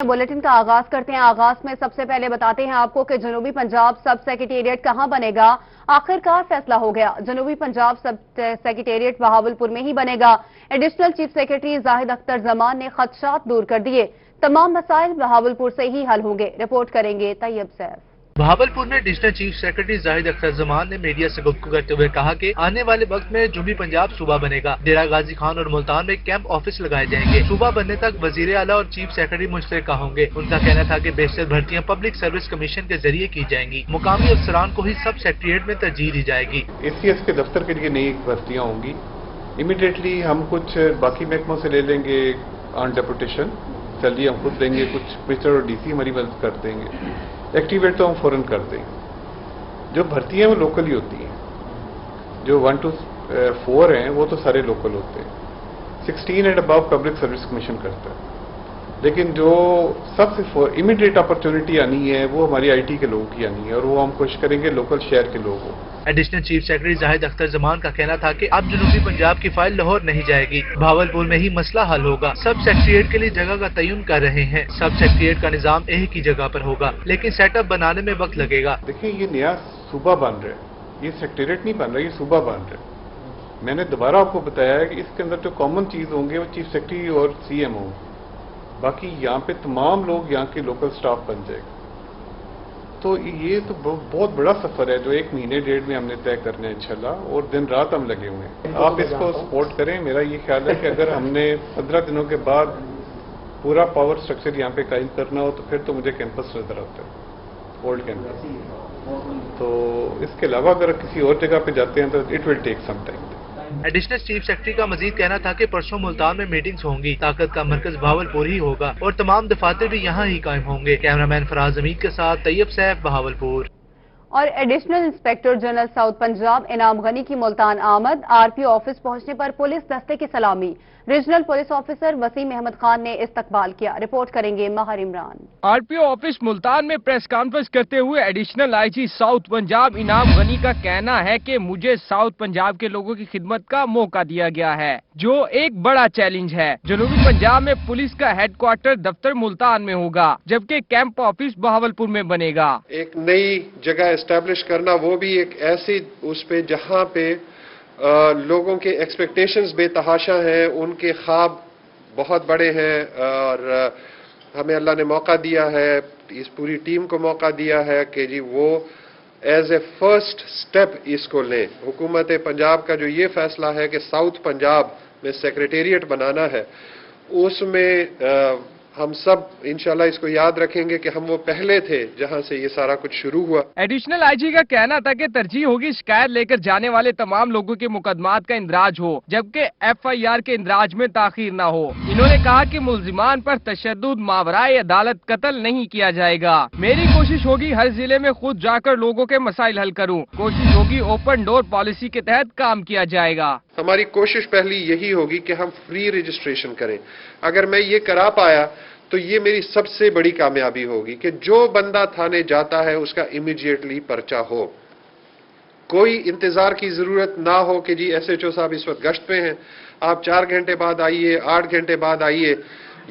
Bulletin का आगाज करते हैं। आगाज में सबसे पहले बताते हैं आपको कि जनूबी पंजाब सब सेक्रेटेरिएट कहां बनेगा। आखिरकार फैसला हो गया, जनूबी पंजाब सब सेक्रेटेरिएट बहावलपुर में ही बनेगा। Additional chief secretary Zahid Akhtar Zaman ने खदशात दूर कर दिए। तमाम मसाइल बहावलपुर से ही हल होंगे। रिपोर्ट करेंगे तैयब सैफ। बहावलपुर में additional chief secretary Zahid Akhtar Zaman ने मीडिया से गुफ्तगू करते हुए कहा कि आने वाले वक्त में जनूबी पंजाब सूबा बनेगा। डेरा गाजी खान और मुल्तान में कैंप ऑफिस लगाए जाएंगे। सूबा बनने तक वजीर आला और चीफ सेक्रेटरी मुश्तरका होंगे। उनका कहना था कि बेशतर भर्तियां पब्लिक सर्विस कमीशन के जरिए की जाएंगी। मुकामी अफसरान को ही सब सेक्रेटेरिएट में तरजीह दी जाएगी। ACS के दफ्तर के लिए नई भर्तियां होंगी। इमीडिएटली हम कुछ बाकी महकमों से ले लेंगे ऑन डेपुटेशन, सैलरी हम खुद देंगे, कुछ मिनिस्टर और DC हमारी मदद कर देंगे। एक्टिवेट तो हम फौरन कर देंगे। जो भर्तियां वो लोकल ही होती हैं, जो 1 to 4 हैं वो तो सारे लोकल होते हैं। 16 and above public service commission करता है, लेकिन जो सबसे इमीडिएट अपॉर्चुनिटी आनी है वो हमारी IT के लोगों की आनी है और वो हम कोशिश करेंगे लोकल शहर के लोग हो। Additional chief secretary Zahid Akhtar Zaman का कहना था कि अब जनूबी पंजाब की फाइल लाहौर नहीं जाएगी, बहावलपुर में ही मसला हल होगा। सब सेक्रेटेरिएट के लिए जगह का तयन कर रहे हैं। सब सेक्रेटेरिएट का निजाम एक ही जगह पर होगा, लेकिन सेटअप बनाने में वक्त लगेगा। देखिए, ये नया सूबा बन रहा है, ये सेक्रेटेरिएट नहीं बन रहा, ये सूबा बन रहा है। मैंने दोबारा आपको बताया है कि इसके अंदर जो कॉमन चीज होंगे वो चीफ सेक्रेटरी और CM होंगे। बाकी यहाँ पे तमाम लोग यहाँ के लोकल स्टाफ बन जाएगा। तो ये तो बहुत बड़ा सफर है जो 1 महीने 1.5 में हमने तय करना है इंशाल्लाह, और दिन रात हम लगे हुए हैं। आप इसको सपोर्ट करें। मेरा ये ख्याल है कि अगर हमने 15 दिनों के बाद पूरा पावर स्ट्रक्चर यहाँ पे कायम करना हो तो फिर तो मुझे कैंपस नजर आता है, ओल्ड कैंपस। तो इसके अलावा अगर किसी और जगह पे जाते हैं तो it will take some time. Additional chief secretary का मजीद कहना था कि परसों मुल्तान में मीटिंग्स होंगी। ताकत का मरकज बहावलपुर ही होगा और तमाम दफातर भी यहाँ ही कायम होंगे। कैमरामैन फराज अमीद के साथ तैयब सैफ, बहावलपुर। और additional inspector general south Punjab इनाम गनी की मुल्तान आमद। RPO ऑफिस पहुंचने पर पुलिस दस्ते की सलामी। Regional police officer Waseem Ahmed Khan ने इस्तकबाल किया। रिपोर्ट करेंगे महर इमरान। RPO ऑफिस मुल्तान में प्रेस कॉन्फ्रेंस करते हुए एडिशनल IG साउथ पंजाब इनाम गनी का कहना है कि मुझे साउथ पंजाब के लोगों की खिदमत का मौका दिया गया है, जो एक बड़ा चैलेंज है। जनूबी पंजाब में पुलिस का हेडक्वार्टर दफ्तर मुल्तान में होगा, जबकि कैंप ऑफिस बहावलपुर में बनेगा। एक नई जगह एस्टेब्लिश करना, वो भी एक ऐसी उस पे जहां पे लोगों के एक्सपेक्टेशंस बेतहाशा हैं, उनके ख्वाब बहुत बड़े हैं और हमें अल्लाह ने मौका दिया है, इस पूरी टीम को मौका दिया है कि जी वो एज ए फर्स्ट स्टेप इसको लें। हुकूमत पंजाब का जो ये फैसला है कि साउथ पंजाब में सेक्रेटेरिएट बनाना है, उसमें हम सब इंशाल्लाह इसको याद रखेंगे कि हम वो पहले थे जहां से ये सारा कुछ शुरू हुआ। एडिशनल IG का कहना था कि तरजीह होगी शिकायत लेकर जाने वाले तमाम लोगों के मुकदमात का इंदराज हो, जबकि FIR के इंदराज में ताखीर न हो। इन्होंने कहा कि मुल्जिमान पर तशद्दुद मावराए अदालत कत्ल नहीं किया जाएगा। मेरी कोशिश होगी हर जिले में खुद जाकर लोगों के मसाइल हल करूँ। कोशिश होगी ओपन डोर पॉलिसी के तहत काम किया जाएगा। हमारी कोशिश पहली यही होगी कि हम फ्री रजिस्ट्रेशन करें। अगर मैं ये करा पाया तो ये मेरी सबसे बड़ी कामयाबी होगी कि जो बंदा थाने जाता है उसका इमीडिएटली पर्चा हो। कोई इंतजार की जरूरत ना हो कि जी SHO साहब इस वक्त गश्त पे हैं, आप 4 घंटे बाद आइए, 8 घंटे बाद आइए,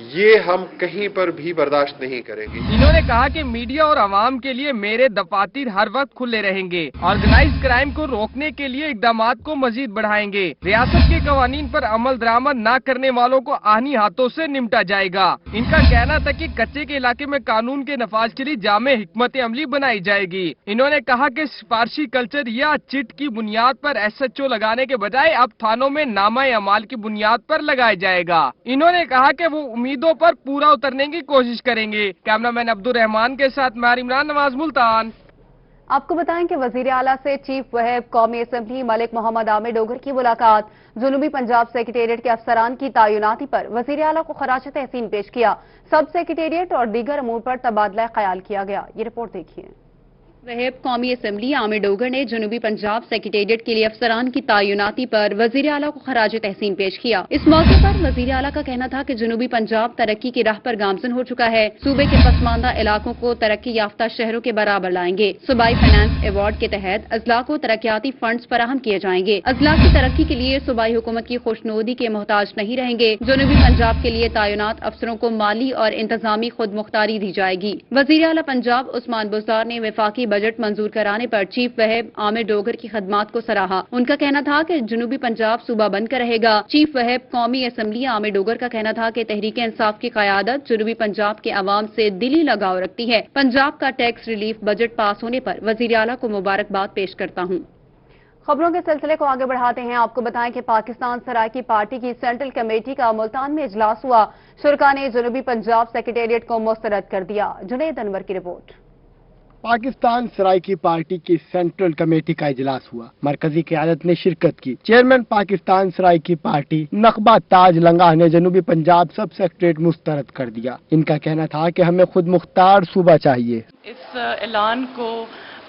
ये हम कहीं पर भी बर्दाश्त नहीं करेंगे। इन्होंने कहा कि मीडिया और आवाम के लिए मेरे दफातर हर वक्त खुले रहेंगे। ऑर्गेनाइज क्राइम को रोकने के लिए इकदामात को मजीद बढ़ाएंगे। रियासत के कवानीन पर अमल दरामद न करने वालों को आनी हाथों से निपटा जाएगा। इनका कहना था कि कच्चे के इलाके में कानून के नफाज के लिए जामे हिकमत अमली बनाई जाएगी। इन्होंने कहा कि सिफारशी कल्चर या चिट की बुनियाद पर SHO लगाने के बजाय अब थानों में नामा अमाल की बुनियाद पर लगाया जाएगा। इन्होंने कहा कि वो उम्मीदों पर पूरा उतरने की कोशिश करेंगे। कैमरामैन अब्दुल रहमान के साथ महर इमरान, नवाज, मुल्तान। आपको बताएं कि वजीर आला से चीफ वहीब कौमी असम्बली मलिक मोहम्मद आमिर डोगर की मुलाकात। जनूबी पंजाब सेक्रेटेरिएट के अफसरान की तैनाती पर वजीर आला को खराज तहसीन पेश किया। सब सेक्रेटेरिएट और दीगर अमूर पर तबादला ख्याल किया गया। ये रिपोर्ट देखिए। वहीब कौमी असम्बली आमिर डोगर ने जनूबी पंजाब सेक्रेटेरिएट के लिए अफसरान की तैनाती पर वजीर आला को खराज तहसीन पेश किया। इस मौके पर वजीर आला का कहना था कि जनूबी पंजाब तरक्की की राह पर गामजन हो चुका है। सूबे के पसमानदा इलाकों को तरक्की याफ्ता शहरों के बराबर लाएंगे। सूबाई फाइनेंस अवार्ड के तहत अजला को तरक्याती फंड्स फराहम किए जाएंगे। अजला की तरक्की के लिए सूबाई हुकूमत की खुशनुदी के मोहताज नहीं रहेंगे। जनूबी पंजाब के लिए तैनात अफसरों को माली और इंतजामी खुद मुख्तारी दी जाएगी। वजीर आला पंजाब उस्मान बुज़दार ने वफाकी बजट मंजूर कराने पर चीफ वहीब आमिर डोगर की खदमात को सराहा। उनका कहना था कि जनूबी पंजाब सूबा बनकर रहेगा। चीफ वहीब कौमी असम्बली आमिर डोगर का कहना था कि तहरीक इंसाफ की क़यादत जनूबी पंजाब के अवाम से दिली लगाव रखती है। पंजाब का टैक्स रिलीफ बजट पास होने पर वजीर आला को मुबारकबाद पेश करता हूँ। खबरों के सिलसिले को आगे बढ़ाते हैं। आपको बताएं कि पाकिस्तान सराइकी पार्टी की सेंट्रल कमेटी का मुल्तान में इजलास हुआ। शुरका ने जनूबी पंजाब सेक्रेटेरिएट को मुस्तरद कर दिया। जुनैद अनवर की रिपोर्ट। पाकिस्तान सराइकी पार्टी की सेंट्रल कमेटी का इजलास हुआ। मरकजी क़यादत ने शिरकत की। चेयरमैन पाकिस्तान सराइकी पार्टी नकबा ताज लंगाह ने जनूबी पंजाब सब सेक्रेटेरिएट मुस्तरद कर दिया। इनका कहना था कि हमें खुद मुख्तार सूबा चाहिए। इस ऐलान को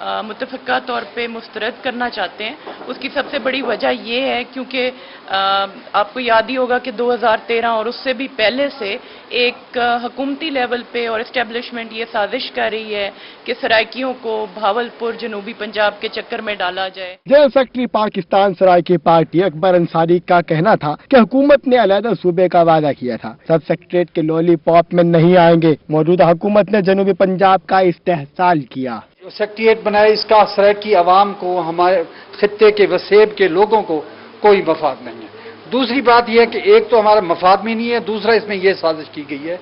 मुतफ़क़ा तौर पे मुस्तरद करना चाहते हैं। उसकी सबसे बड़ी वजह ये है क्योंकि आपको याद ही होगा कि 2013 और उससे भी पहले से एक हुकूमती लेवल पे और इस्टेब्लिशमेंट ये साजिश कर रही है कि सराइकियों को भावलपुर जनूबी पंजाब के चक्कर में डाला जाए। General secretary Pakistan Saraiki party Akbar Ansari का कहना था कि हुकूमत ने अलहदा सूबे का वादा किया था, सब सेक्रेटेरिएट के लॉलीपॉप में नहीं आएंगे। मौजूदा हुकूमत ने जनूबी पंजाब का इस्तेहसाल किया। जो सेक्रेटेरिएट बनाए इसका सराइकी अवाम को, हमारे खित्ते के वसेब के लोगों को कोई मफाद नहीं है। दूसरी बात यह है कि एक तो हमारा मफाद में नहीं है, दूसरा इसमें यह साजिश की गई है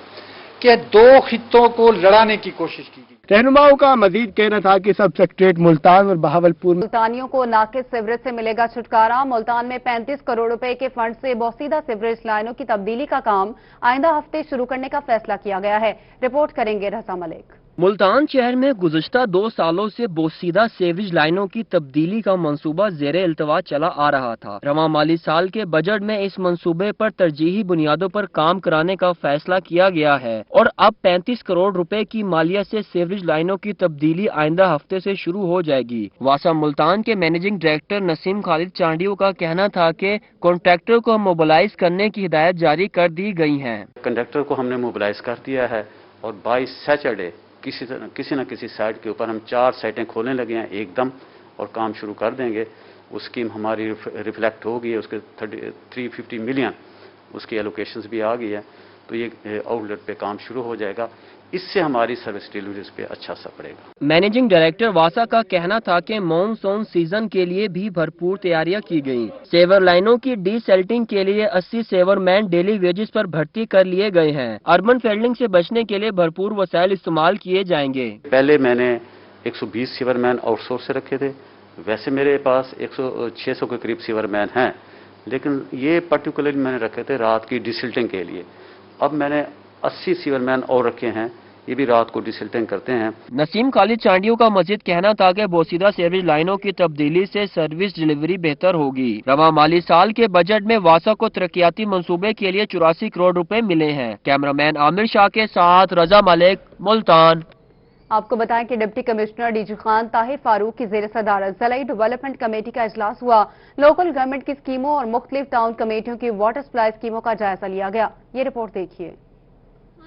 कि दो खित्तों को लड़ाने की कोशिश की गई। रहनुमाओं का मजीद कहना था कि सब सेक्रेटेरिएट मुल्तान और बहावलपुर मुल्तानियों को नाकिस सीवरेज से मिलेगा छुटकारा। मुल्तान में 35 करोड़ रुपए के फंड से बोसीदा सीवरेज लाइनों की तब्दीली का काम आइंदा हफ्ते शुरू करने का फैसला किया गया है। रिपोर्ट करेंगे रज़ा मलिक। मुल्तान शहर में गुज़श्ता 2 सालों से बोसीदा सीवरेज लाइनों की तब्दीली का मंसूबा ज़ेरे इल्तवा चला आ रहा था। रवां माली साल के बजट में इस मंसूबे पर तरजीही बुनियादों पर काम कराने का फैसला किया गया है और अब 35 करोड़ रुपए की मालियत से सीवरेज लाइनों की तब्दीली आइंदा हफ्ते से शुरू हो जाएगी। वासा मुल्तान के मैनेजिंग डायरेक्टर नसीम खालिद चांडियो का कहना था कि कॉन्ट्रैक्टर को मोबिलाइज करने की हिदायत जारी कर दी गई है। कंडक्टर को हमने मोबिलाइज कर दिया है और 22 सैटरडे किसी न किसी साइट के ऊपर हम 4 साइटें खोलने लगे हैं एकदम और काम शुरू कर देंगे। वो स्कीम हमारी रिफ्लेक्ट हो गई है, उसके 350 मिलियन उसकी एलोकेशंस भी आ गई है, तो ये आउटलेट पे काम शुरू हो जाएगा। इससे हमारी सर्विस डिलीवरीज पे अच्छा असर पड़ेगा। मैनेजिंग डायरेक्टर वासा का कहना था कि मॉनसून सीजन के लिए भी भरपूर तैयारियां की गयी। सेवर लाइनों की डीसेल्टिंग के लिए 80 सेवर मैन डेली वेजेस पर भर्ती कर लिए गए हैं। अर्बन फेल्डिंग से बचने के लिए भरपूर वसाइल इस्तेमाल किए जाएंगे। पहले मैंने 120 सेवर मैन आउटसोर्स से रखे थे, वैसे मेरे पास 600 के करीब सेवर मैन हैं, लेकिन ये पर्टिकुलरली मैंने रखे थे रात की डिसिल्टिंग के लिए। अब मैंने 80 सीवरमैन और रखे हैं, ये भी रात को डिसिल्टिंग करते हैं। नसीम खालिद चांडियो का मजीद कहना था कि बोसीदा सीवरेज लाइनों की तब्दीली से सर्विस डिलीवरी बेहतर होगी। रवां माली साल के बजट में वासा को तरक्याती मंसूबे के लिए 84 करोड़ रुपए मिले हैं। कैमरामैन आमिर शाह के साथ रजा मलिक, मुल्तान। आपको बताएं कि deputy commissioner DG Khan Tahir Farooq की जेर सदारत ज़लाई डेवलपमेंट कमेटी का इजलास हुआ। लोकल गवर्नमेंट की स्कीमों और मुख्तलिफ टाउन कमेटियों की वाटर सप्लाई स्कीमों का जायजा लिया गया। ये रिपोर्ट देखिए।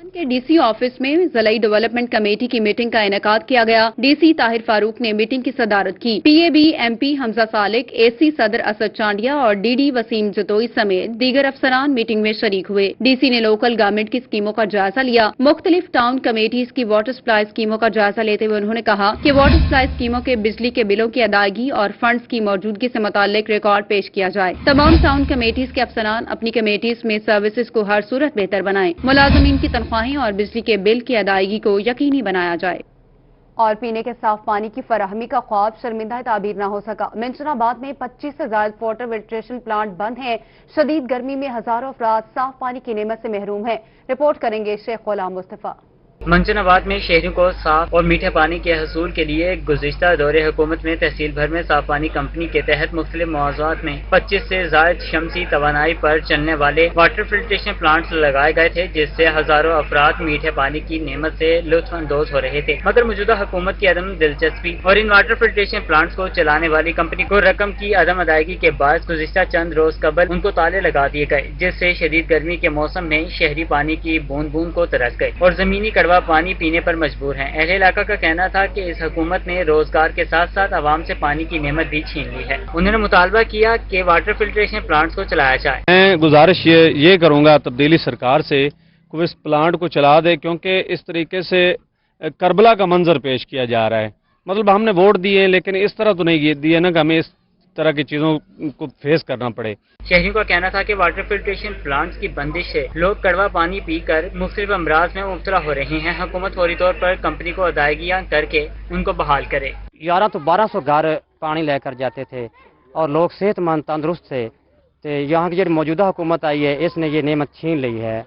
के डीसी ऑफिस में ज़लाई डेवलपमेंट कमेटी की मीटिंग का इनेकाद किया गया। डीसी ताहिर फारूक ने मीटिंग की सदारत की। PAB MP Hamza Salik, AC सदर असद चांडिया और डीडी वसीम जतोई समेत दीगर अफसरान मीटिंग में शरीक हुए। डीसी ने लोकल गवर्नमेंट की स्कीमों का जायजा लिया। मुख्तलिफ टाउन कमेटीज की वाटर सप्लाई स्कीमों का जायजा लेते हुए उन्होंने कहा कि वाटर सप्लाई स्कीमों के बिजली के बिलों की अदायगी और फंड्स की मौजूदगी से मुताल्लिक रिकॉर्ड पेश किया जाए। तमाम टाउन कमेटीज के अफसरान अपनी कमेटीज में सर्विसेज को हर सूरत बेहतर बनाएं। मुलाजमीन की तनख्वाहें और बिजली के बिल की अदायगी को यकीनी बनाया जाए। और पीने के साफ पानी की फराहमी का ख्वाब शर्मिंदा ताबीर न हो सका। मिंचनाबाद में 25 से ज्यादा वाटर फिल्ट्रेशन प्लांट बंद हैं। शदीद गर्मी में हजारों अफराद साफ पानी की नेमत से महरूम हैं। रिपोर्ट करेंगे शेख गुलाम मुस्तफा। منچناباد میں شہریوں کو صاف اور میٹھے پانی کے حصول کے لیے گزشتہ دور حکومت میں تحصیل بھر میں صاف پانی کمپنی کے تحت مختلف موضوعات میں 25 سے زائد شمسی توانائی پر چلنے والے واٹر فلٹریشن پلانٹس لگائے گئے تھے، جس سے ہزاروں افراد میٹھے پانی کی نعمت سے لطف اندوز ہو رہے تھے، مگر موجودہ حکومت کی عدم دلچسپی اور ان واٹر فلٹریشن پلانٹس کو چلانے والی کمپنی کو رقم کی عدم ادائیگی کے باعث گزشتہ چند روز قبل ان کو تالے لگا دیے گئے، جس سے شدید گرمی کے موسم میں شہری پانی کی بوند بوند کو ترس گئے اور زمینی کڑوا پانی پینے پر مجبور ہیں۔ اہل علاقہ کا کہنا تھا کہ اس حکومت نے روزگار کے ساتھ ساتھ عوام سے پانی کی نعمت بھی چھین لی ہے۔ انہوں نے مطالبہ کیا کہ واٹر فلٹریشن پلانٹس کو چلایا جائے۔ میں گزارش یہ کروں گا تبدیلی سرکار سے کہ اس پلانٹ کو چلا دے، کیونکہ اس طریقے سے کربلا کا منظر پیش کیا جا رہا ہے۔ مطلب ہم نے ووٹ دیے لیکن اس طرح تو نہیں دیے نا کہ ہمیں اس طرح کی چیزوں کو فیس کرنا پڑے۔ شہریوں کا کہنا تھا کہ واٹر فلٹریشن پلانٹس کی بندش سے لوگ کڑوا پانی پی کر مختلف امراض میں مبتلا ہو رہے ہیں۔ حکومت فوری طور پر کمپنی کو ادائیگیاں کر کے ان کو بحال کرے۔ 11 تو 1200 گھر پانی لے کر جاتے تھے اور لوگ صحت مند تندرست تھے، تو یہاں کی جو موجودہ حکومت آئی ہے اس نے یہ نعمت چھین لی ہے،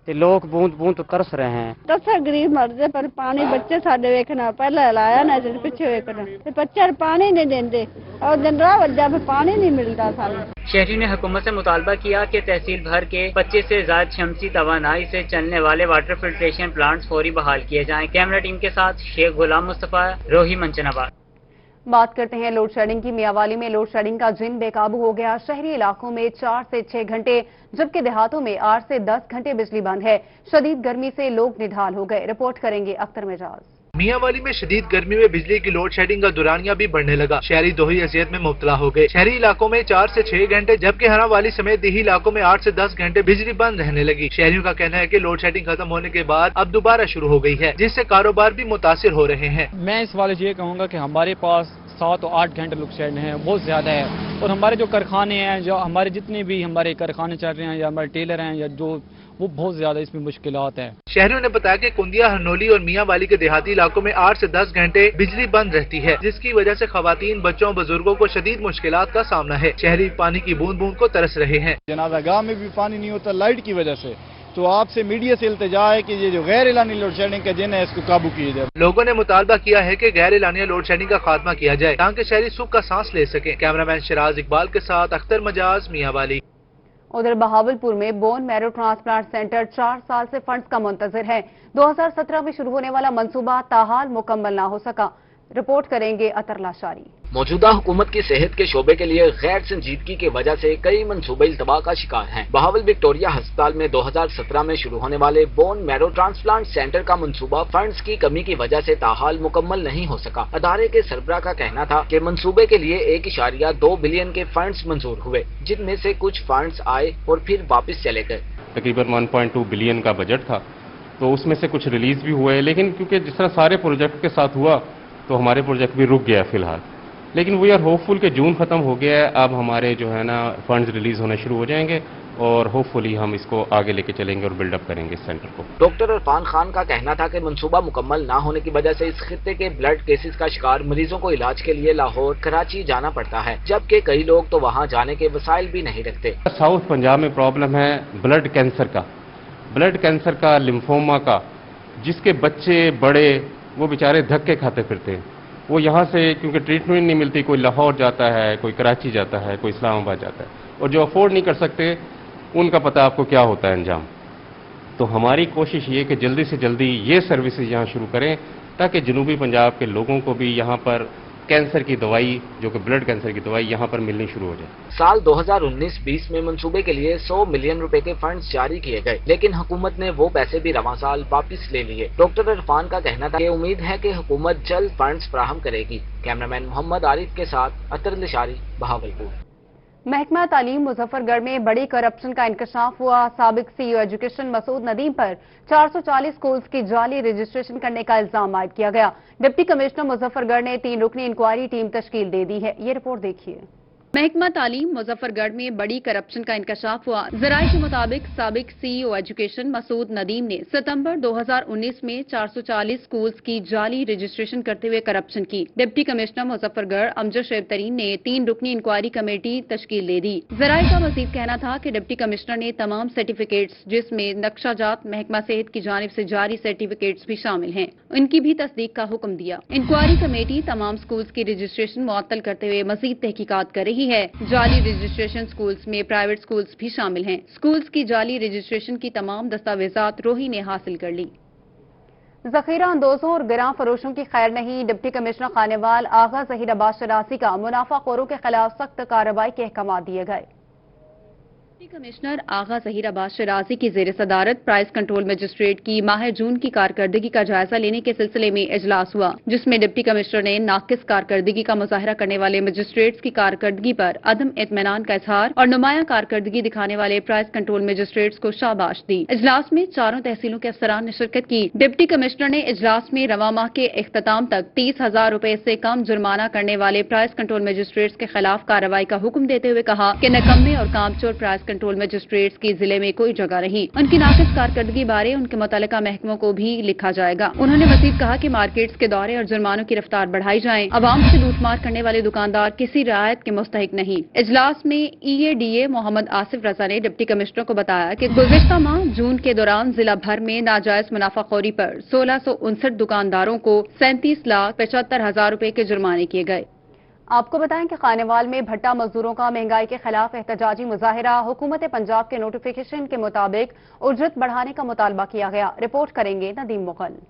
تو لوگ بوند بوند تو ترس رہے ہیں۔ دسا غریب مرد پر پانی بچے ساڈے ویکھنا پہلا لایا نہ پیچھے ویکھنا، بچے پانی نہیں دیندے اور دن رات وجہ پانی نہیں ملتا سانو۔ شہریوں نے حکومت سے مطالبہ کیا کہ تحصیل بھر کے 25 سے زائد شمسی توانائی سے چلنے والے واٹر فلٹریشن پلانٹس فوری بحال کیے جائیں۔ کیمرہ ٹیم کے ساتھ شیخ غلام مصطفیٰ، روہی، منچناباد۔ بات کرتے ہیں لوڈ شیڈنگ کی۔ میاوالی میں لوڈ شیڈنگ کا جن بے قابو ہو گیا۔ شہری علاقوں میں 4 سے 6 گھنٹے جبکہ دیہاتوں میں 8 سے 10 گھنٹے بجلی بند ہے۔ شدید گرمی سے لوگ نڈھال ہو گئے۔ رپورٹ کریں گے اختر مجاز۔ میاوالی میں شدید گرمی میں بجلی کی لوڈ شیڈنگ کا دورانیہ بھی بڑھنے لگا۔ شہری دوہری اذیت میں مبتلا ہو گئے۔ شہری علاقوں میں 4 سے 6 گھنٹے جبکہ ہرا والی سمیت دیہی علاقوں میں 8 سے 10 گھنٹے بجلی بند رہنے لگی۔ شہریوں کا کہنا ہے کہ لوڈ شیڈنگ ختم ہونے کے بعد اب دوبارہ شروع ہو گئی ہے، جس سے کاروبار بھی متاثر ہو رہے ہیں۔ میں اس والے یہ کہوں گا کہ ہمارے پاس 7 اور 8 گھنٹے لوڈ شیڈنگ ہے، بہت زیادہ ہے، اور ہمارے جو کارخانے ہیں، جو ہمارے جتنے بھی ہمارے کارخانے چل رہے ہیں یا ہمارے ٹیلر ہیں یا جو، وہ بہت زیادہ اس میں مشکلات ہیں۔ شہریوں نے بتایا کہ کندیا، ہرنولی اور میاوالی کے دیہاتی علاقوں میں 8 سے 10 گھنٹے بجلی بند رہتی ہے، جس کی وجہ سے خواتین، بچوں، بزرگوں کو شدید مشکلات کا سامنا ہے۔ شہری پانی کی بوند بوند کو ترس رہے ہیں۔ جنازہ گاہ میں بھی پانی نہیں ہوتا لائٹ کی وجہ سے، تو آپ سے میڈیا سے التجا ہے کہ یہ جو غیر اعلانی لوڈ شیڈنگ کا جن ہے اس کو قابو کیا جائے۔ لوگوں نے مطالبہ کیا ہے کہ غیر اعلانیہ لوڈ شیڈنگ کا خاتمہ کیا جائے تاکہ شہری سکھ کا سانس لے سکیں۔ کیمرہ مین شراز اقبال کے ساتھ اختر مجاز، میاوالی۔ ادھر بہاولپور میں بون میرو ٹرانسپلانٹ سینٹر 4 سال سے فنڈز کا منتظر ہے۔ 2017 میں شروع ہونے والا منصوبہ تاحال مکمل نہ ہو سکا۔ رپورٹ کریں گے اطر لاشاری۔ موجودہ حکومت کی صحت کے شعبے کے لیے غیر سنجیدگی کی وجہ سے کئی منصوبے التوا کا شکار ہیں۔ بہاول وکٹوریہ ہسپتال میں 2017 میں شروع ہونے والے بون میرو ٹرانسپلانٹ سینٹر کا منصوبہ فنڈز کی کمی کی وجہ سے تاحال مکمل نہیں ہو سکا۔ ادارے کے سربراہ کا کہنا تھا کہ منصوبے کے لیے 1.2 بلین کے فنڈز منظور ہوئے، جن میں سے کچھ فنڈز آئے اور پھر واپس چلے گئے۔ تقریباً 1.2 بلین کا بجٹ تھا، تو اس میں سے کچھ ریلیز بھی ہوئے، لیکن کیونکہ جس طرح سارے پروجیکٹ کے ساتھ ہوا تو ہمارے پروجیکٹ بھی رک گیا فی الحال، لیکن وی آر ہوپ فل کہ جون ختم ہو گیا ہے، اب ہمارے جو ہے نا فنڈز ریلیز ہونے شروع ہو جائیں گے اور ہوپ فلی ہم اس کو آگے لے کے چلیں گے اور بلڈ اپ کریں گے اس سینٹر کو۔ ڈاکٹر عرفان خان کا کہنا تھا کہ منصوبہ مکمل نہ ہونے کی وجہ سے اس خطے کے بلڈ کیسز کا شکار مریضوں کو علاج کے لیے لاہور، کراچی جانا پڑتا ہے، جبکہ کئی لوگ تو وہاں جانے کے وسائل بھی نہیں رکھتے۔ ساؤتھ پنجاب میں پرابلم ہے بلڈ کینسر کا، لمفوما کا، جس کے بچے بڑے وہ بیچارے دھکے کھاتے پھرتے ہیں۔ وہ یہاں سے کیونکہ ٹریٹمنٹ نہیں ملتی، کوئی لاہور جاتا ہے، کوئی کراچی جاتا ہے، کوئی اسلام آباد جاتا ہے، اور جو افورڈ نہیں کر سکتے ان کا پتہ آپ کو کیا ہوتا ہے انجام۔ تو ہماری کوشش یہ کہ جلدی سے جلدی یہ سروسز یہاں شروع کریں تاکہ جنوبی پنجاب کے لوگوں کو بھی یہاں پر کینسر کی دوائی، جو کہ بلڈ کینسر کی دوائی، یہاں پر ملنی شروع ہو جائے۔ سال 2019-20 میں منصوبے کے لیے 100 ملین روپے کے فنڈز جاری کیے گئے، لیکن حکومت نے وہ پیسے بھی رواں سال واپس لے لیے۔ ڈاکٹر عرفان کا کہنا تھا کہ امید ہے کہ حکومت جلد فنڈز فراہم کرے گی۔ کیمرہ مین محمد عارف کے ساتھ اطر لشاری، بہاولپور۔ محکمہ تعلیم مظفر گڑھ میں بڑی کرپشن کا انکشاف ہوا۔ سابق CEO ایجوکیشن مسعود ندیم پر 440 سکولز کی جعلی رجسٹریشن کرنے کا الزام عائد کیا گیا۔ ڈپٹی کمشنر مظفر گڑھ نے 3 رکنی انکوائری ٹیم تشکیل دے دی ہے۔ یہ رپورٹ دیکھیے۔ महकमा तालीम मुजफ्फरगढ़ में बड़ी करप्शन का इंकशाफ हुआ। जराये के मुताबिक साबिक CEO एजुकेशन मसूद नदीम ने सितंबर 2019 में 440 स्कूल्स की जाली रजिस्ट्रेशन करते हुए करप्शन की। डिप्टी कमिश्नर मुजफ्फरगढ़ अमजद शेब तरीन ने 3 रुकनी इंक्वायरी कमेटी तश्कील दे दी। जराये का मजीद कहना था कि डिप्टी कमिश्नर ने तमाम सर्टिफिकेट्स जिसमें नक्शाजात महकमा सेहत की जानिब से जारी सर्टिफिकेट्स भी शामिल हैं, इनकी भी तस्दीक का हुक्म दिया। इंक्वायरी कमेटी तमाम स्कूल्स की रजिस्ट्रेशन मुअत्तल करते हुए मजीद तहकीकात कर रही है। जाली रजिस्ट्रेशन स्कूल्स में प्राइवेट स्कूल्स भी शामिल हैं। स्कूल्स की जाली रजिस्ट्रेशन की तमाम दस्तावेजात रोही ने हासिल कर ली। जखीरा अंदोजों और गिरां फरोशों की खैर नहीं। डिप्टी कमिश्नर खानेवाल आगा जहीर अब्बास शरासी का मुनाफाखोरों के खिलाफ सख्त कार्रवाई के अहकाम दिए गए। डिप्टी कमिश्नर आगा जहीर अब्बास शरासी की जेर सदारत प्राइस कंट्रोल मजिस्ट्रेट की माह जून की कारकर्दगी का जायजा लेने के सिलसिले में इजलास हुआ, जिसमें डिप्टी कमिश्नर ने नाकिस कारकर्दगी का मुजाहरा करने वाले मजिस्ट्रेट्स की कारकर्दगी पर अदम इत्मीनान का इजहार और नुमाया कारकर्दगी दिखाने वाले प्राइस कंट्रोल मजिस्ट्रेट्स को शाबाश दी। इजलास में चारों तहसीलों के अफसरान ने शिरकत की। डिप्टी कमिश्नर ने इजलास में रवा माह के इख्तिताम तक 30,000 रुपए से कम जुर्माना करने वाले प्राइस कंट्रोल मजिस्ट्रेट्स के खिलाफ कार्रवाई का हुक्म देते हुए कहा कि निकम्मे और कामचोर प्राइस कंट्रोल मजिस्ट्रेट्स की जिले में कोई जगह नहीं। उनकी नाकिस कारकर्दगी बारे उनके मुतल्लिका महकमों को भी लिखा जाएगा। उन्होंने मजीद कहा कि मार्केट्स के दौरे और जुर्मानों की रफ्तार बढ़ाई जाए। अवाम से लूटमार करने वाले दुकानदार किसी रियायत के मुस्तहिक नहीं। इजलास में EADA मोहम्मद आसिफ रजा ने डिप्टी कमिश्नर को बताया कि गुज़िश्ता माह जून के दौरान जिला भर में नाजायज मुनाफाखोरी पर 1659 दुकानदारों को 37,75,000 रुपए के जुर्माने किए गए। आपको बताएं कि खानेवाल में भट्टा मजदूरों का महंगाई के खिलाफ एहतजाजी मुजाहिरा। हुकूमत पंजाब के नोटिफिकेशन के मुताबिक उजरत बढ़ाने का मुतालबा किया गया। रिपोर्ट करेंगे नदीम मुगल।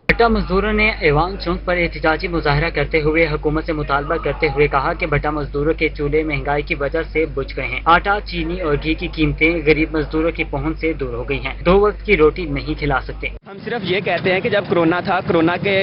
भट्टा मजदूरों ने ऐवान चौक पर एहतजाजी मुजाहरा करते हुए हुकूमत से मुतालबा करते हुए कहा कि भट्टा मजदूरों के चूल्हे महंगाई की वजह से बुझ गए हैं। आटा, चीनी और घी की कीमतें गरीब मजदूरों की पहुंच से दूर हो गई हैं। 2 वक्त की रोटी नहीं खिला सकते। हम सिर्फ ये कहते हैं कि जब कोरोना था, कोरोना के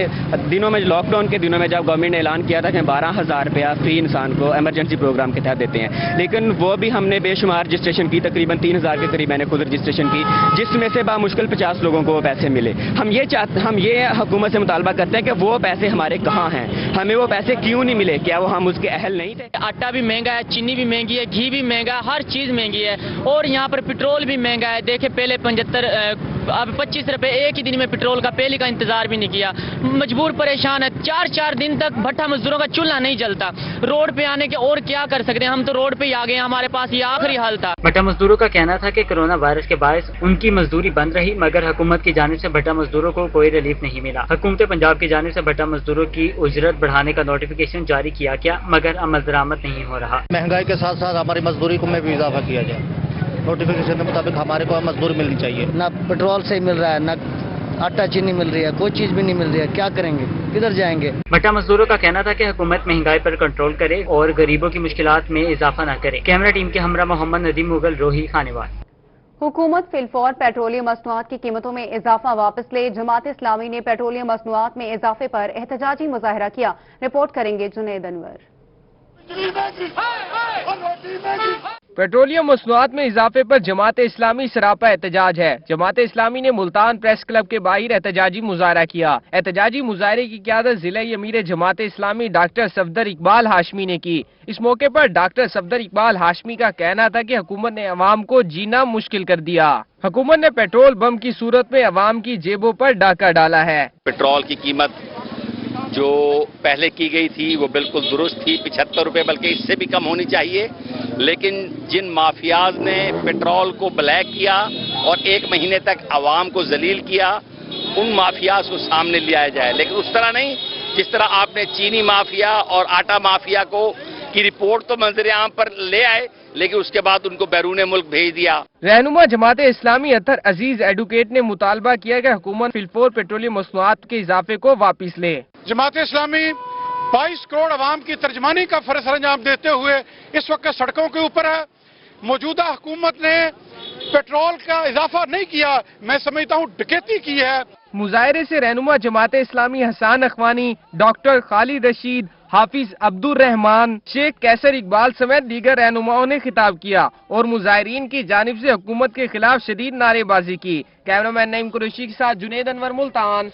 दिनों में, लॉकडाउन के दिनों में जब गवर्नमेंट ने ऐलान किया था कि 12,000 रुपया फ्री इंसान को इमरजेंसी प्रोग्राम के तहत देते हैं, लेकिन वो भी हमने बेशुमार रजिस्ट्रेशन की, तकरीबन 3,000 के करीब मैंने खुद रजिस्ट्रेशन की, जिसमें से बामुश्किल 50 लोगों को पैसे मिले। हम ये हुकूमत से मुतालबा करते हैं कि वो पैसे हमारे कहाँ हैं, हमें वो पैसे क्यों नहीं मिले, क्या वो हम उसके अहल नहीं थे? आटा भी महंगा है, चीनी भी महंगी है, घी भी महंगा है, हर चीज महंगी है और यहाँ पर पेट्रोल भी महंगा है। देखे पहले 75 अब 25 रुपए एक ही दिन में पेट्रोल का, पहले का इंतजार भी नहीं किया। मजबूर परेशान है। 4-4 दिन तक भट्टा मजदूरों का चूल्हा नहीं जलता। रोड पे आने के और क्या कर सकते हैं, हम तो रोड पे ही आ गए, हमारे पास ये आखिरी हाल था। भट्टा मजदूरों का कहना था कि कोरोना वायरस के बायस उनकी मजदूरी बंद रही, मगर हुकूमत की जानिब से भट्टा मजदूरों को कोई रिलीफ नहीं मिला। हुकूमत पंजाब की जानिब से भट्टा मजदूरों की उजरत बढ़ाने का नोटिफिकेशन जारी किया गया, मगर अमल दरामद नहीं हो रहा। महंगाई के साथ साथ हमारी मजदूरी को में भी इजाफा किया जाए। नोटिफिकेशन के मुताबिक हमारे को मजदूरी मिलनी चाहिए। ना पेट्रोल सही मिल रहा है, ना आटा चीनी मिल रही है, कोई चीज भी नहीं मिल रही है। क्या करेंगे, किधर जाएंगे? भट्टा मजदूरों का कहना था कि हुकूमत महंगाई पर कंट्रोल करे और गरीबों की मुश्किलात में इजाफा न करे। कैमरा टीम के हमरा मोहम्मद नदीम मुगल, रोही, खानेवाल। हुकूमत फिलफौर पेट्रोलियम मसनूआत की कीमतों में इजाफा वापस ले। जमात इस्लामी ने पेट्रोलियम मसनूआत में इजाफे पर एहतजाजी मुजाहरा किया। रिपोर्ट करेंगे जुनैद अनवर। पेट्रोलियम मसनूआत में इजाफे पर जमात इस्लामी सरापा एहतजाज है। जमात इस्लामी ने मुल्तान प्रेस क्लब के बाहर एहतजाजी मुजाहरा किया। एहतजाजी मुजाहरे की क़यादत जिला अमीर जमात इस्लामी डॉक्टर सफदर इकबाल हाशमी ने की। इस मौके पर डॉक्टर सफदर इकबाल हाशमी का कहना था कि हुकूमत ने अवाम को जीना मुश्किल कर दिया। हुकूमत ने पेट्रोल बम की सूरत में अवाम की जेबों पर डाका डाला है। पेट्रोल की कीमत जो पहले की गई थी वो बिल्कुल दुरुस्त थी, 75 रुपए, बल्कि इससे भी कम होनी चाहिए। लेकिन जिन माफियाज ने पेट्रोल को ब्लैक किया और 1 महीने तक आवाम को जलील किया, उन माफियाज को सामने लिया जाए। लेकिन उस तरह नहीं जिस तरह आपने चीनी माफिया और आटा माफिया की रिपोर्ट तो मंजर आम पर ले आए, लेकिन उसके बाद उनको बैरून मुल्क भेज दिया। रहनुमा जमात इस्लामी अतर अजीज एडवोकेट ने मुतालबा किया कि हुकूमत फिलफोर पेट्रोलियम मसनूआत के इजाफे को वापिस ले। जमात इस्लामी 22 करोड़ आवाम की तर्जमानी का फर्ज अंजाम देते हुए इस वक्त सड़कों के ऊपर है। मौजूदा हुकूमत ने पेट्रोल का इजाफा नहीं किया, मैं समझता हूँ डकैती की है। मुजाहरे से रहनुमा जमात इस्लामी हसान अखवानी, डॉक्टर खालिद रशीद, हाफिज अब्दुल रहमान, शेख कैसर इकबाल समेत दीगर रहनुमाओं ने खिताब किया और मुजाहिरीन की जानिब से हुकूमत के खिलाफ शदीद नारेबाजी की। कैमरामैन नईम कुरैशी के साथ जुनैद अनवर, मुल्तान।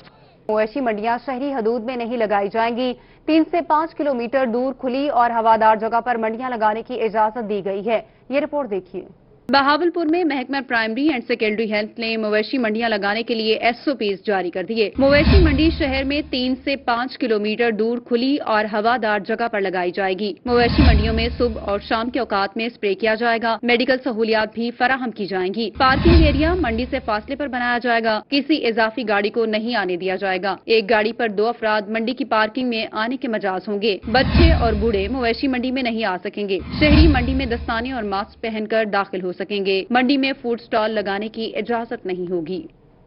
मवेशी मंडियां शहरी हदूद में नहीं लगाई जाएंगी। 3 से 5 किलोमीटर दूर खुली और हवादार जगह पर मंडियां लगाने की इजाजत दी गई है। ये रिपोर्ट देखिए। बहावलपुर में महकमा प्राइमरी एंड सेकेंडरी हेल्थ ने मवेशी मंडियां लगाने के लिए SOPs जारी कर दिए। मवेशी मंडी शहर में 3 से 5 किलोमीटर दूर खुली और हवादार जगह पर लगाई जाएगी। मवेशी मंडियों में सुबह और शाम के औकात में स्प्रे किया जाएगा। मेडिकल सहूलियात भी फराहम की जाएंगी। पार्किंग एरिया मंडी से फासले पर बनाया जाएगा। किसी इजाफी गाड़ी को नहीं आने दिया जाएगा। एक गाड़ी पर 2 अफराद मंडी की पार्किंग में आने के मजाज होंगे। बच्चे और बूढ़े मवेशी मंडी में नहीं आ सकेंगे। शहरी मंडी में दस्ताने और मास्क पहनकर दाखिल हो सकेंगे। मंडी में फूड स्टॉल लगाने की इजाजत नहीं होगी।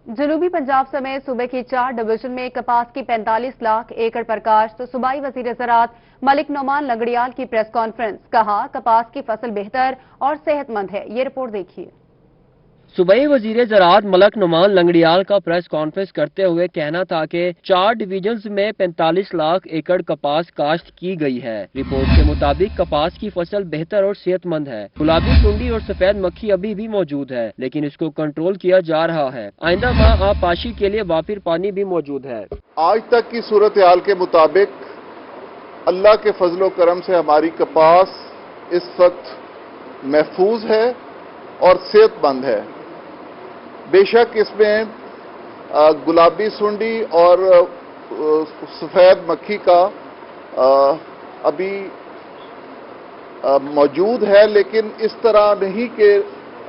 जनूबी पंजाब समेत सूबे की 4 डिवीजन में कपास की 45 लाख एकड़ पर काश्त। तो सूबाई वजीर ज़राअत मलिक नोमान लंगड़ियाल की प्रेस कॉन्फ्रेंस, कहा कपास की फसल बेहतर और सेहतमंद है। ये रिपोर्ट देखिए। सूबाई वजीर ज़राअत मलिक नोमान लंगड़ियाल का प्रेस कॉन्फ्रेंस करते हुए कहना था कि 4 डिवीजन्स में 45 लाख एकड़ कपास काश्त की गई है। रिपोर्ट के मुताबिक कपास की फसल बेहतर और सेहतमंद है। गुलाबी सुंडी और सफेद मक्खी अभी भी मौजूद है, लेकिन इसको कंट्रोल किया जा रहा है। आइंदा माह आबपाशी के लिए वाफिर पानी भी मौजूद है। आज तक की सूरत हाल के मुताबिक अल्लाह के फजलो करम से हमारी कपास इस वक्त महफूज है और सेहतमंद है। बेशक इसमें गुलाबी सुंडी और सफेद मक्खी का अभी मौजूद है, लेकिन इस तरह नहीं कि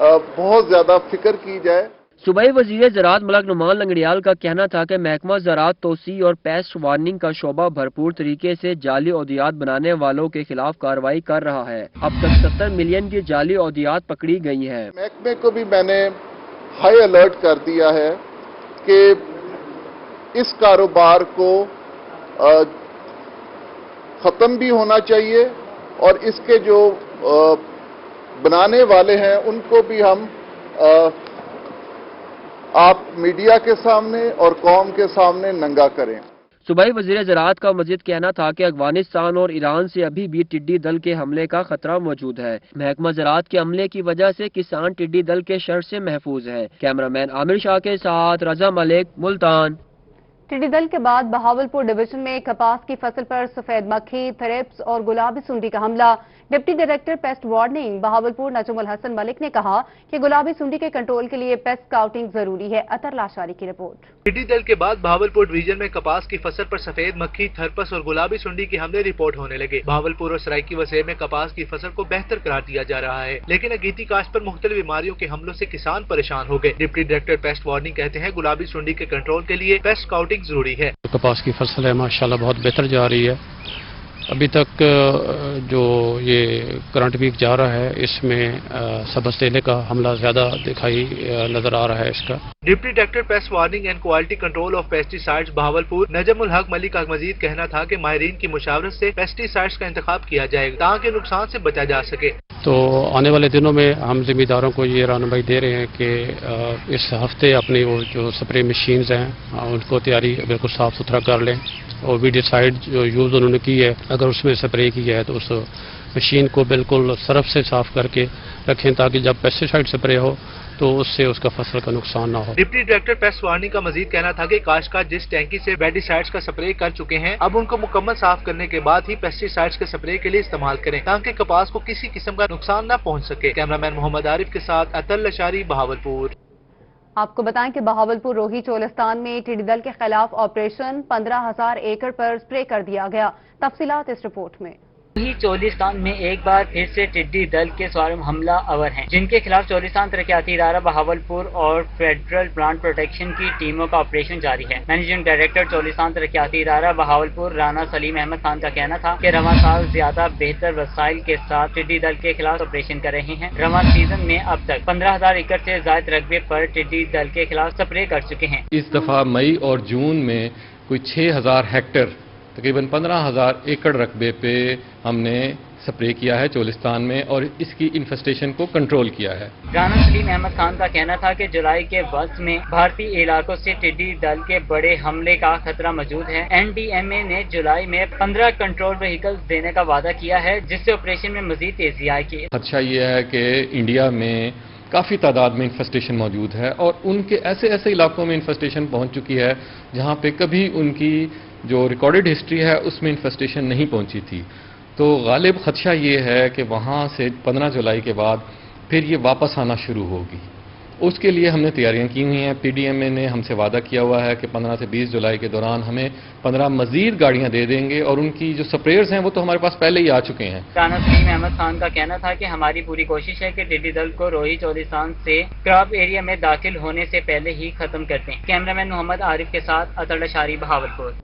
बहुत ज्यादा फिक्र की जाए। सूबाई वजीर ज़राअत मलिक नोमान लंगड़ियाल का कहना था कि महकमा ज़राअत तोसी और पेस्ट वार्निंग का शोबा भरपूर तरीके से जाली औदियात बनाने वालों के खिलाफ कार्रवाई कर रहा है। अब तक 70 मिलियन की जाली औदियात पकड़ी गई हैं। महकमे को भी मैंने हाई अलर्ट कर दिया है कि इस कारोबार को खत्म भी होना चाहिए और इसके जो बनाने वाले हैं उनको भी हम आप मीडिया के सामने और कौम के सामने नंगा करें। सूबाई वजीर ज़राअत का मजीद कहना था कि अफगानिस्तान और ईरान से अभी भी टिड्डी दल के हमले का खतरा मौजूद है। महकमा ज़राअत के हमले की वजह से किसान टिड्डी दल के शर से महफूज है। कैमरामैन आमिर शाह के साथ रजा मलिक, मुल्तान। टिड्डी दल के बाद बहावलपुर डिवीजन में कपास की फसल पर सफेद मक्खी, थ्रिप्स और गुलाबी सुंडी का हमला। Deputy director pest warning Bahawalpur Najmul Hasan Malik ने कहा कि गुलाबी सुंडी के कंट्रोल के लिए पेस्ट स्काउटिंग जरूरी है। अतर लाशारी की रिपोर्ट। टिड्डी दल के बाद बहावलपुर डिवीजन में कपास की फसल पर सफेद मक्खी, थरपस और गुलाबी सुंडी के हमले रिपोर्ट होने लगे। बहावलपुर और सराइकी वसेर में कपास की फसल को बेहतर करार दिया जा रहा है, लेकिन अगेती काश्त पर मुख्तलिफ बीमारियों के हमलों से किसान परेशान हो गए। डिप्टी डायरेक्टर पेस्ट वार्निंग कहते हैं गुलाबी सुंडी के कंट्रोल के लिए पेस्ट स्काउटिंग जरूरी है। कपास की फसल है माशाल्लाह बहुत बेहतर जा रही है। अभी तक जो ये करंट वीक जा रहा है इसमें सबस तेले का हमला ज्यादा दिखाई नजर आ रहा है इसका। Deputy director pest warning and quality control of pesticides Bahawalpur Najmul हक मलिक का मजीद कहना था कि माहिरीन की मुशावरत से पेस्टिसाइड्स का इंतखाब किया जाएगा ताकि नुकसान से बचा जा सके। तो आने वाले दिनों में हम जिम्मेदारों को ये रहनुमाई दे रहे हैं कि इस हफ्ते अपनी वो जो स्प्रे मशीन्स हैं उनको तैयारी बिल्कुल साफ सुथरा कर लें और वीडिसाइड जो यूज़ उन्होंने की है अगर उसमें स्प्रे की है तो उस मशीन को बिल्कुल सरफ से साफ करके रखें ताकि जब पेस्टिसाइड स्प्रे हो तो उससे उसका फसल का नुकसान ना हो। डिप्टी डायरेक्टर पेस्ट वार्निंग का मजीद कहना था कि काश्तकार जिस टैंकी से पेस्टिसाइड्स का स्प्रे कर चुके हैं अब उनको मुकम्मल साफ करने के बाद ही पेस्टिसाइड्स के स्प्रे के लिए इस्तेमाल करें ताकि कपास को किसी किस्म का नुकसान न पहुंच सके। कैमरामैन मोहम्मद आरिफ के साथ अतल लशारी बहावलपुर। आपको बताएं कि बहावलपुर रोही चोलिस्तान में टिड्डी दल के खिलाफ ऑपरेशन 15,000 एकड़ पर स्प्रे कर दिया गया। तफसीलात इस रिपोर्ट में। रोही चोलिस्तान में एक बार फिर से टिड्डी दल के स्वारम हमला अवर हैं, जिनके खिलाफ चोलिस्तान तरक्याती इदारा बहावलपुर और फेडरल प्लांट प्रोटेक्शन की टीमों का ऑपरेशन जारी है। मैनेजिंग डायरेक्टर चोलिस्तान तरक्याती इदारा बहावलपुर राना सलीम अहमद खान का कहना था कि रवां साल ज्यादा बेहतर वसाइल के साथ टिड्डी दल के खिलाफ ऑपरेशन कर रहे हैं। रवां सीजन में अब तक 15,000 एकड़ से ज्यादा रकबे पर टिड्डी दल के खिलाफ स्प्रे कर चुके हैं। इस दफा मई और जून में कोई 6,000 हेक्टेयर तकरीबन 15,000 एकड़ रकबे पे हमने स्प्रे किया है चोलिस्तान में और इसकी इन्फेस्टेशन को कंट्रोल किया है। राना सलीम अहमद खान का कहना था कि जुलाई के वक्त में भारतीय इलाकों से टिड्डी दल के बड़े हमले का खतरा मौजूद है। NDMA ने जुलाई में 15 कंट्रोल व्हीकल्स देने का वादा किया है जिससे ऑपरेशन में मजीद तेजी आएगी। अच्छा ये है कि इंडिया में काफ़ी तादाद में इन्फेस्टेशन मौजूद है और उनके ऐसे ऐसे इलाकों में इन्फेस्टेशन पहुंच चुकी है जहां पे कभी उनकी जो रिकॉर्डेड हिस्ट्री है उसमें इन्फेस्टेशन नहीं पहुंची थी। तो गालिब खदशा ये है कि वहां से 15 जुलाई के बाद फिर ये वापस आना शुरू होगी। उसके लिए हमने तैयारियां की हुई हैं। पीडीएमए ने हमसे वादा किया हुआ है कि 15 से 20 जुलाई के दौरान हमें 15 मजीद गाड़ियां दे देंगे और उनकी जो स्प्रेयर्स हैं वो तो हमारे पास पहले ही आ चुके हैं। राना सलीम अहमद खान का कहना था कि हमारी पूरी कोशिश है कि टिड्डी दल को रोही चौलिस्तान से क्रॉप एरिया में दाखिल होने से पहले ही खत्म कर दें। कैमरामैन मोहम्मद आरिफ के साथ अतल अशारी, बहावलपुर।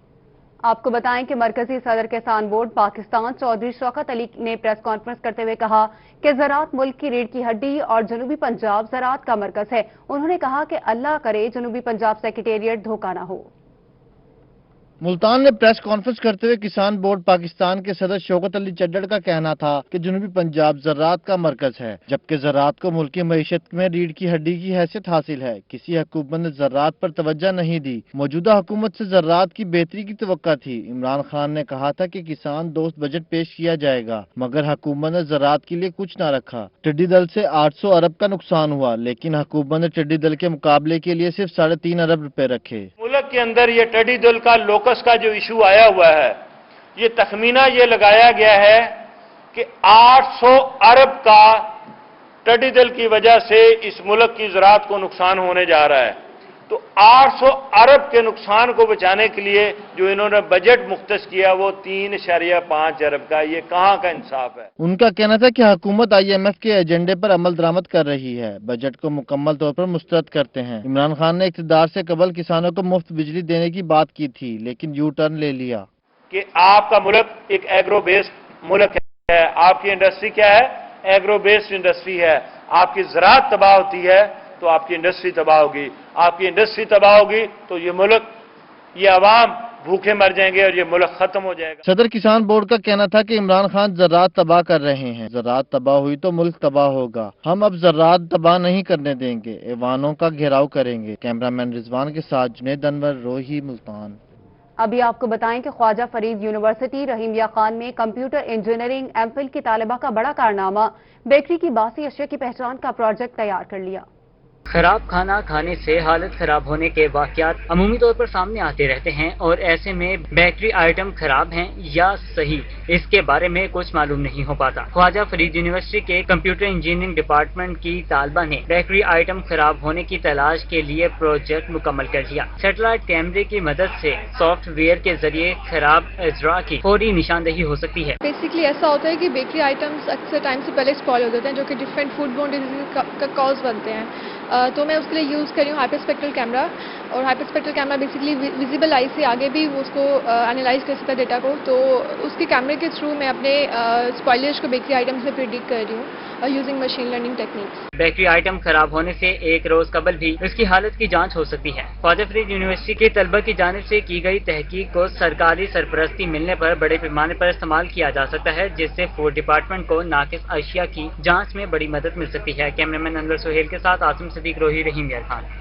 आपको बताएं कि मरकजी सदर किसान बोर्ड पाकिस्तान चौधरी शौकत अली ने प्रेस कॉन्फ्रेंस करते हुए कहा कि ज़राअत मुल्क की रीढ़ की हड्डी और जनूबी पंजाब ज़राअत का मरकज है। उन्होंने कहा कि अल्लाह करे जनूबी पंजाब सेक्रेटेरिएट धोखा न हो। मुल्तान में प्रेस कॉन्फ्रेंस करते हुए किसान बोर्ड पाकिस्तान के सदर शौकत अली चड्डड़ का कहना था कि जनूबी पंजाब ज़राअत का मरकज है, जबकि ज़राअत को मुल्की मईशत में रीढ़ की हड्डी की हैसियत हासिल है। किसी हुकूमत ने ज़राअत पर तवज्जो नहीं दी। मौजूदा हुकूमत से ज़राअत की बेहतरी की तवक्का थी। इमरान खान ने कहा था कि किसान दोस्त बजट पेश किया जाएगा, मगर हुकूमत ने ज़राअत के लिए कुछ न रखा। टिड्डी दल से 800 अरब का नुकसान हुआ, लेकिन हुकूमत ने टिड्डी दल के मुकाबले के लिए सिर्फ 3.5 अरब रुपए रखे। मुल्क के अंदर ये टिड्डी दल का लोकस का जो इशू आया हुआ है, ये तखमीना ये लगाया गया है कि 800 अरब का टिड्डी दल की वजह से इस मुल्क की ज़राअत को नुकसान होने जा रहा है। तो 800 अरब के नुकसान को बचाने के लिए जो इन्होंने बजट मुख्तस किया वो 3.5 अरब का, ये कहाँ का इंसाफ है। उनका कहना था कि हुकूमत IMF के एजेंडे पर अमल दरामद कर रही है, बजट को मुकम्मल तौर पर मुस्तरद करते हैं। इमरान खान ने इक़्तिदार से कबल किसानों को मुफ्त बिजली देने की बात की थी, लेकिन यू टर्न ले लिया कि आपका मुल्क एक एग्रो बेस्ड मुल्क है। आपकी इंडस्ट्री क्या है? एग्रो बेस्ड इंडस्ट्री है। आपकी ज़राअत तबाह होती है तो आपकी इंडस्ट्री तबाह होगी। आपकी इंडस्ट्री तबाह होगी तो ये मुल्क, ये अवाम भूखे मर जाएंगे और ये मुल्क खत्म हो जाएगा। सदर किसान बोर्ड का कहना था कि इमरान खान ज़राअत तबाह कर रहे हैं। ज़राअत तबाह हुई तो मुल्क तबाह होगा। हम अब ज़राअत तबाह नहीं करने देंगे, ऐवानों का घेराव करेंगे। कैमरामैन रिजवान के साथ जुनेद अनवर, रोही, मुल्तान। अभी आपको बताएं कि ख्वाजा फरीद यूनिवर्सिटी रहीमिया खान में कंप्यूटर इंजीनियरिंग एमफिल की तालिबा का बड़ा कारनामा, बेकरी की बासी अशिया की पहचान का प्रोजेक्ट तैयार कर लिया। खराब खाना खाने से हालत खराब होने के वाकयात अमूमी तौर पर सामने आते रहते हैं और ऐसे में बेकरी आइटम खराब हैं या सही, इसके बारे में कुछ मालूम नहीं हो पाता। ख्वाजा फरीद यूनिवर्सिटी के कंप्यूटर इंजीनियरिंग डिपार्टमेंट की तालबा ने बेकरी आइटम खराब होने की तलाश के लिए प्रोजेक्ट मुकम्मल कर लिया। सैटेलाइट कैमरे की मदद से सॉफ्टवेयर के जरिए खराब अजरा की फौरी निशानदेही हो सकती है। बेसिकली ऐसा होता है कि बेकरी आइटम्स अक्सर टाइम से पहले स्पॉइल हो जाते हैं, जो कि डिफरेंट फूड बोर्न डिजीज का कॉज बनते हैं। तो मैं उसके लिए यूज़ कर रही हूँ हाइपरस्पेक्ट्रल कैमरा, और hyperspectral camera basically visible I से आगे भी उसको एनालाइज कर सकता है डेटा को। तो उसके कैमरे के थ्रू मैं अपने स्पॉइलर्स को बेकरी आइटम्स में प्रिडिक्ट कर रही हूँ using machine learning techniques. Bakery item खराब होने से एक रोज कबल भी इसकी हालत की जांच हो सकती है। ख्वाजा फरीद यूनिवर्सिटी के तलबा की जानिब से की गई तहकीक को सरकारी सरपरस्ती मिलने पर बड़े पैमाने पर इस्तेमाल किया जा सकता है, जिससे फूड डिपार्टमेंट को नाकिस अशिया की जांच में बड़ी मदद मिल सकती है। कैमरामैन अनवर सुहेल के साथ आसिम सदीक, रोही, रहीमिया खान।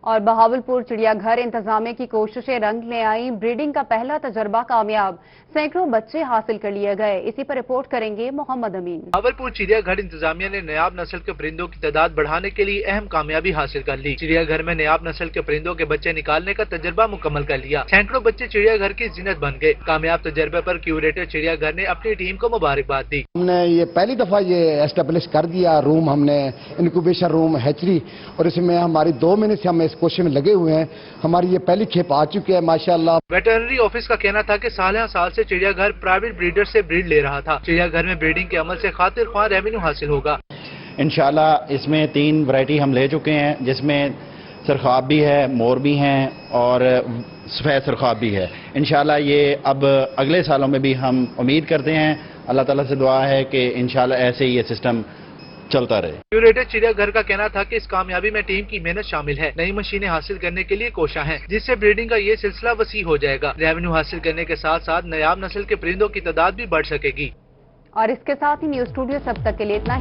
और बहावलपुर चिड़ियाघर इंतजामिया की कोशिशें रंग ले आई। ब्रीडिंग का पहला तजर्बा कामयाब, सैकड़ों बच्चे हासिल कर लिए गए। इसी पर रिपोर्ट करेंगे मोहम्मद अमीन। बहावलपुर चिड़ियाघर इंतजामिया ने नायाब नस्ल के परिंदों की तादाद बढ़ाने के लिए अहम कामयाबी हासिल कर ली। चिड़ियाघर में नायाब नस्ल के परिंदों के बच्चे निकालने का तजर्बा मुकम्मल कर लिया। सैकड़ों बच्चे चिड़ियाघर की जीनत बन गए। कामयाब तजर्बे पर क्यूरेटर चिड़ियाघर ने अपनी टीम को मुबारकबाद दी। हमने ये पहली दफा ये एस्टेब्लिश कर दिया रूम, हमने इंक्यूबेशन रूम, हैचरी, और इसमें हमारी 2 महीने से हम इस कोशिश में लगे हुए हैं। हमारी ये पहली खेप आ चुकी है माशाअल्लाह। वेटरनरी ऑफिस का कहना था कि साल से चिड़ियाघर प्राइवेट ब्रीडर से ब्रीड ले रहा था। चिड़ियाघर में ब्रीडिंग के अमल से खातिर ख्वाह रेवेन्यू हासिल होगा। इंशाल्लाह इसमें 3 वैरायटी हम ले चुके हैं, जिसमें सरखाब भी है, मोर भी हैं और सफेद सरखाब भी है। इंशाल्लाह ये अब अगले सालों में भी हम उम्मीद करते हैं, अल्लाह ताला से दुआ है कि इंशाल्लाह ऐसे ही ये सिस्टम चलता रहे। क्यूरेटर चिड़ियाघर का कहना था कि इस कामयाबी में टीम की मेहनत शामिल है। नई मशीनें हासिल करने के लिए कोशा है, जिससे ब्रीडिंग का ये सिलसिला वसी हो जाएगा। रेवेन्यू हासिल करने के साथ साथ नायाब नस्ल के परिंदों की तादाद भी बढ़ सकेगी। और इसके साथ ही न्यूज स्टूडियो से अब तक के लिए इतना ही।